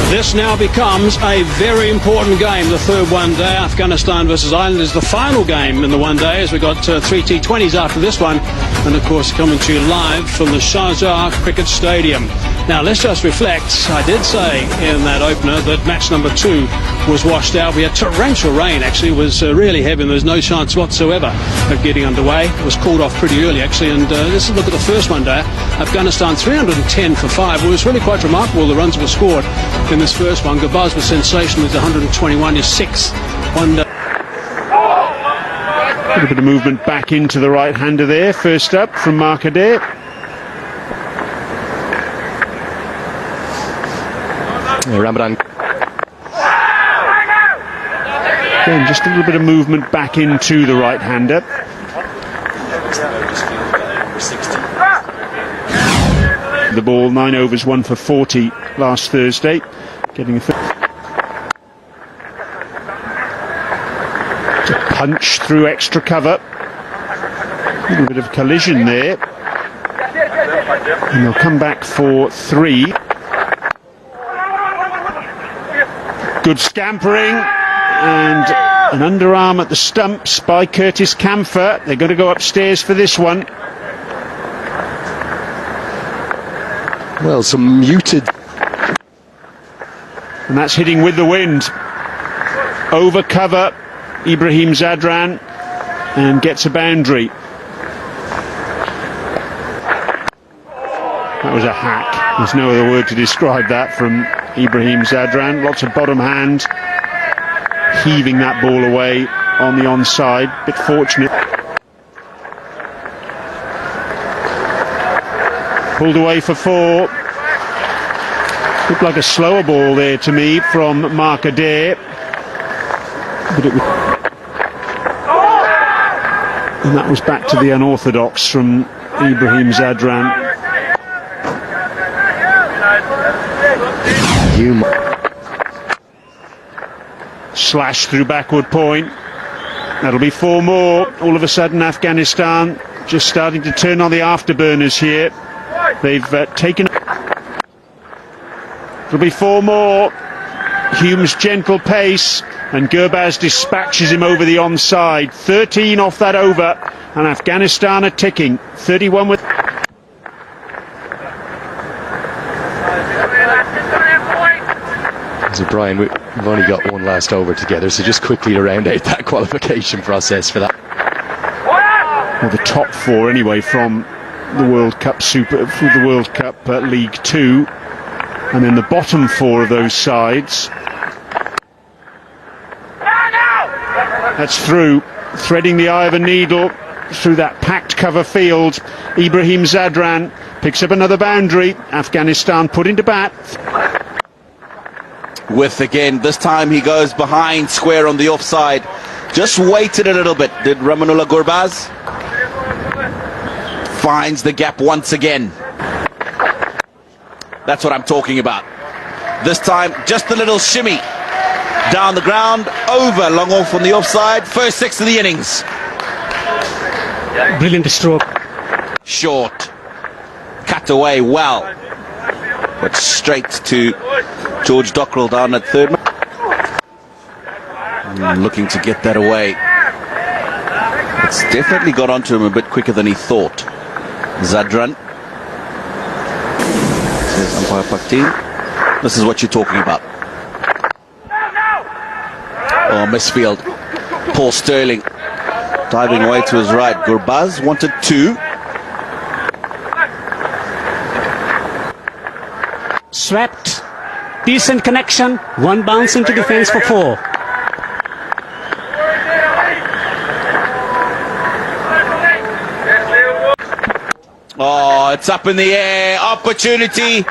This now becomes a very important game, the third one-day. Afghanistan versus Ireland is the final game in the one-day, as we got three T20s after this one. And, of course, coming to you live from the Sharjah Cricket Stadium. Now, let's just reflect. I did say in that opener that match number 2 was washed out. We had torrential rain, actually. It was really heavy, and there was no chance whatsoever of getting underway. It was called off pretty early, actually. And let's look at the first one-day. Afghanistan 310 for 5. It was really quite remarkable, the runs were scored in this first one. Gurbaz was sensational with 121, his 6th one-day. A little bit of movement back into the right-hander there. First up from Mark Adair. Ramadan. Again, just a little bit of movement back into the right-hander. The ball, 9 overs, 1 for 40 last Thursday. Getting a punch through extra cover. A little bit of collision there. And they'll come back for 3. Good scampering. And an underarm at the stumps by Curtis Camphor. They're going to go upstairs for this one. Well, some muted. And that's hitting with the wind. Over cover, Ibrahim Zadran, and gets a boundary. That was a hack. There's no other word to describe that from Ibrahim Zadran. Lots of bottom hand, heaving that ball away on the onside. Bit fortunate. Pulled away for 4. Looked like a slower ball there to me from Mark Adair. But it was... And that was back to the unorthodox from Ibrahim Zadran. Slash through backward point. That'll be 4 more. All of a sudden Afghanistan just starting to turn on the afterburners here. They've taken... It'll be 4 more. Hume's gentle pace, and Gurbaz dispatches him over the onside. 13 off that over, and Afghanistan are ticking. 31 with... So Brian, we've only got one last over together, so just quickly to round out that qualification process for that. Well, the top 4 anyway from the World Cup the World Cup League 2, and then the bottom 4 of those sides. That's through, threading the eye of a needle through that packed cover field. Ibrahim Zadran picks up another boundary. Afghanistan put into bat. With again, this time he goes behind square on the offside. Just waited a little bit, did Ramanullah Gurbaz. Finds the gap once again. That's what I'm talking about. This time, just a little shimmy. Down the ground, over, long off on the offside. First 6 of the innings. Brilliant stroke. Short. Cut away well. But straight to George Dockrell down at third. Looking to get that away. It's definitely got onto him a bit quicker than he thought. Zadran. Says umpire Pakteen. This is what you're talking about. Oh, misfield. Paul Sterling diving away to his right. Gurbaz wanted 2. Swept. Decent connection. 1 bounce into defense for 4. Oh, it's up in the air. Opportunity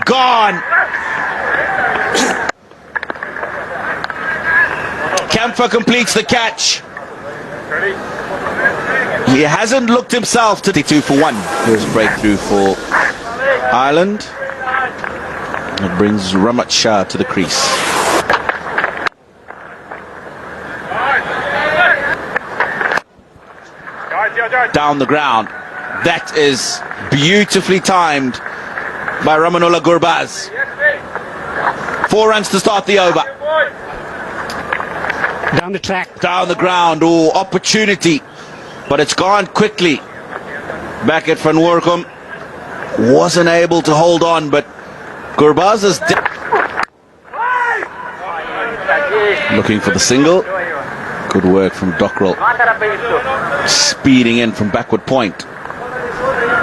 gone. Camphor completes the catch. He hasn't looked himself to 2 for 1. First breakthrough for Ireland. It brings Ramat Shah to the crease. Down the ground. That is beautifully timed by Ramanullah Gurbaz. 4 runs to start the over. Down the track. Down the ground. Oh, opportunity. But it's gone quickly. Back at Van Workum. Wasn't able to hold on, but Gurbaz is looking for the single. Good work from Dockrell. Speeding in from backward point.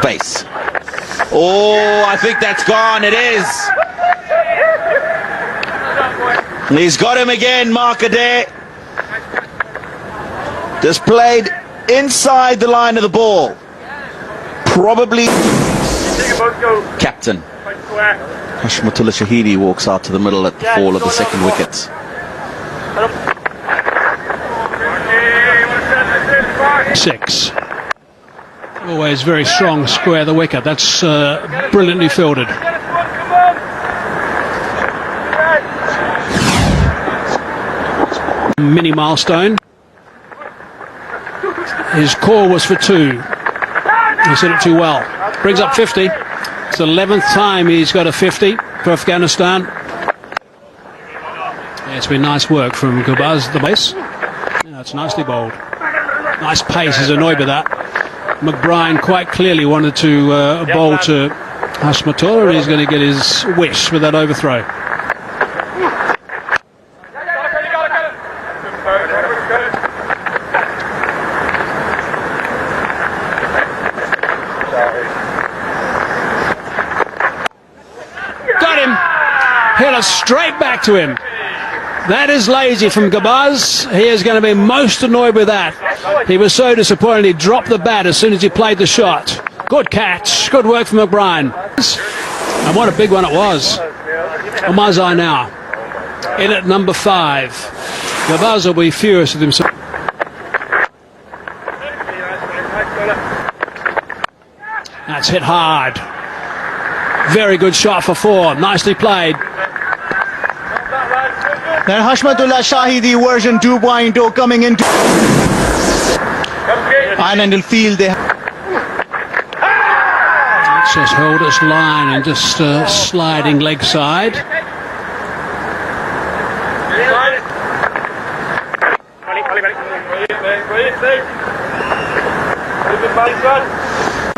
Base. Oh, I think that's gone. It is. He's got him again, Markaday. Just played inside the line of the ball. Probably captain Hashmatullah Shahidi walks out to the middle at the fall of the second wicket. Six. Always very strong square the wicket. That's brilliantly fielded. Mini milestone. His call was for 2. He's hit it too well. Brings up 50. It's the 11th time he's got a 50 for Afghanistan. Yeah, it's been nice work from Gurbaz, the base. Yeah, it's nicely bowled. Nice pace. He's annoyed with that. McBride quite clearly wanted to bowl to Hashmatullah, and he's going to get his wish with that overthrow. Got him. Hit it straight back to him. That is lazy from Gurbaz. He is going to be most annoyed with that. He was so disappointed he dropped the bat as soon as he played the shot. Good catch. Good work from McBride. And what a big one it was. Omazai now in at number 5. Gurbaz will be furious with himself. That's hit hard. Very good shot for 4. Nicely played. Then Hashmatullah Shahidi version 2.0 coming into Ireland will feel they Just hold its line and just sliding leg side.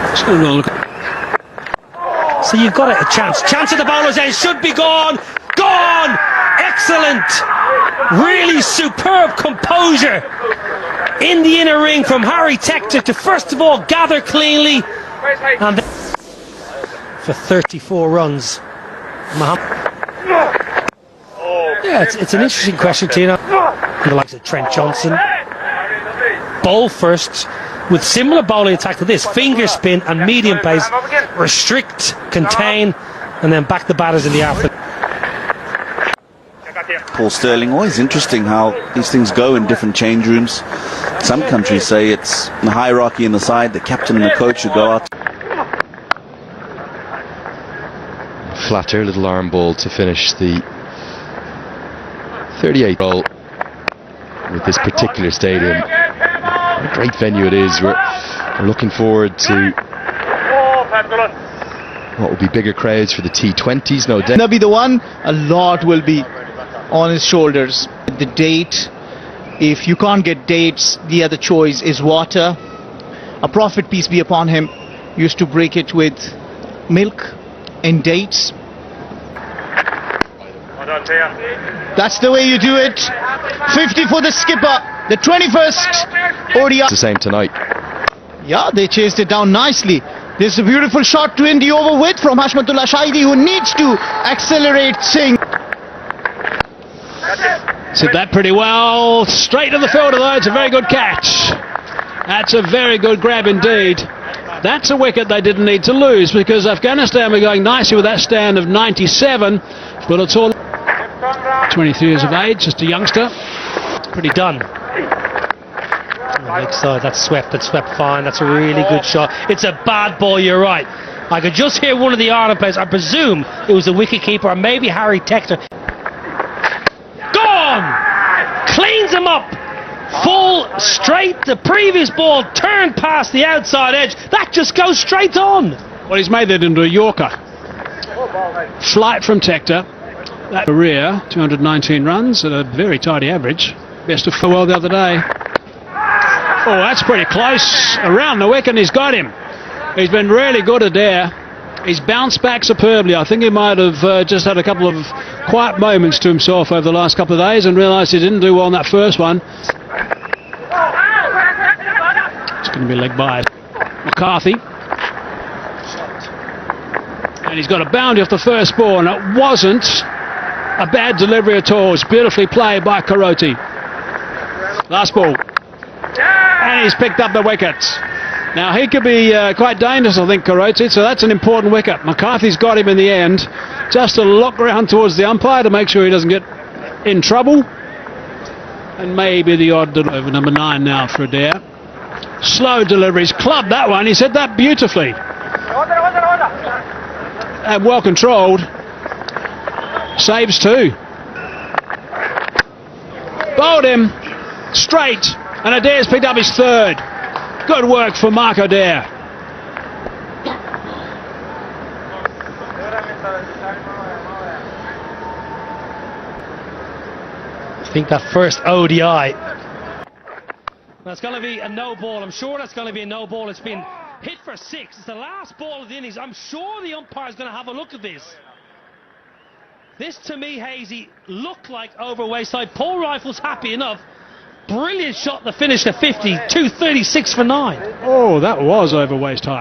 Just going to look. So you've got a chance. Chance at the bowler's end. Should be gone. Gone! Excellent. Really superb composure in the inner ring from Harry Tector to first of all gather cleanly and then for 34 runs. Yeah, it's an interesting question, Tina. The likes of Trent Johnson. Bowl first with similar bowling attack to this. Finger spin and medium pace. Restrict, contain, and then back the batters in the afternoon. Paul Sterling, always interesting how these things go in different change rooms. Some countries say it's the hierarchy in the side, the captain and the coach should go out. Flatter little arm ball to finish the 38th ball with this particular stadium. What a great venue it is. We're looking forward to what will be bigger crowds for the T20s, no doubt. That'll be the one. A lot will be on his shoulders. The date, if you can't get dates, the other choice is water. A prophet, peace be upon him, used to break it with milk and dates. That's the way you do it. 50 for the skipper, the 21st ODI. It's the same tonight. Yeah, they chased it down nicely. This is a beautiful shot to end the over with from Hashmatullah Shahidi, who needs to accelerate Singh. Did that pretty well. Straight to the fielder though. It's a very good catch. That's a very good grab indeed. That's a wicket they didn't need to lose because Afghanistan were going nicely with that stand of 97. But it's all 23 years of age, just a youngster. Pretty done. Leg side, that's swept fine. That's a really good shot. It's a bad ball, you're right. I could just hear one of the Ireland players, I presume it was the wicketkeeper or maybe Harry Tector. Gone! Cleans him up. Full straight. The previous ball turned past the outside edge. That just goes straight on. Well, he's made that into a Yorker. Flight from Tector. That career, 219 runs at a very tidy average. Best of farewell the other day. Oh, that's pretty close. Around the wicket, and he's got him. He's been really good Adair. He's bounced back superbly. I think he might have just had a couple of quiet moments to himself over the last couple of days and realised he didn't do well in that first one. It's going to be leg by McCarthy. And he's got a boundary off the first ball, and it wasn't a bad delivery at all. It's beautifully played by Karoti. Last ball. And he's picked up the wicket. Now he could be quite dangerous, I think, Karoti, so that's an important wicket. McCarthy's got him in the end. Just to look around towards the umpire to make sure he doesn't get in trouble. And maybe the odd over number 9 now for Adair. Slow deliveries, clubbed that one. He said that beautifully. And well controlled. Saves too. Bowled him straight, and Adair's picked up his third. Good work for Mark Adair. I think that first ODI. That's going to be a no ball. I'm sure that's going to be a no ball. It's been hit for 6. It's the last ball of the innings. I'm sure the umpire's going to have a look at this. This, to me, Hazy, looked like over wayside. Paul Rifle's happy enough. Brilliant shot to finish the 50. 236 for 9. Oh, that was over waist high.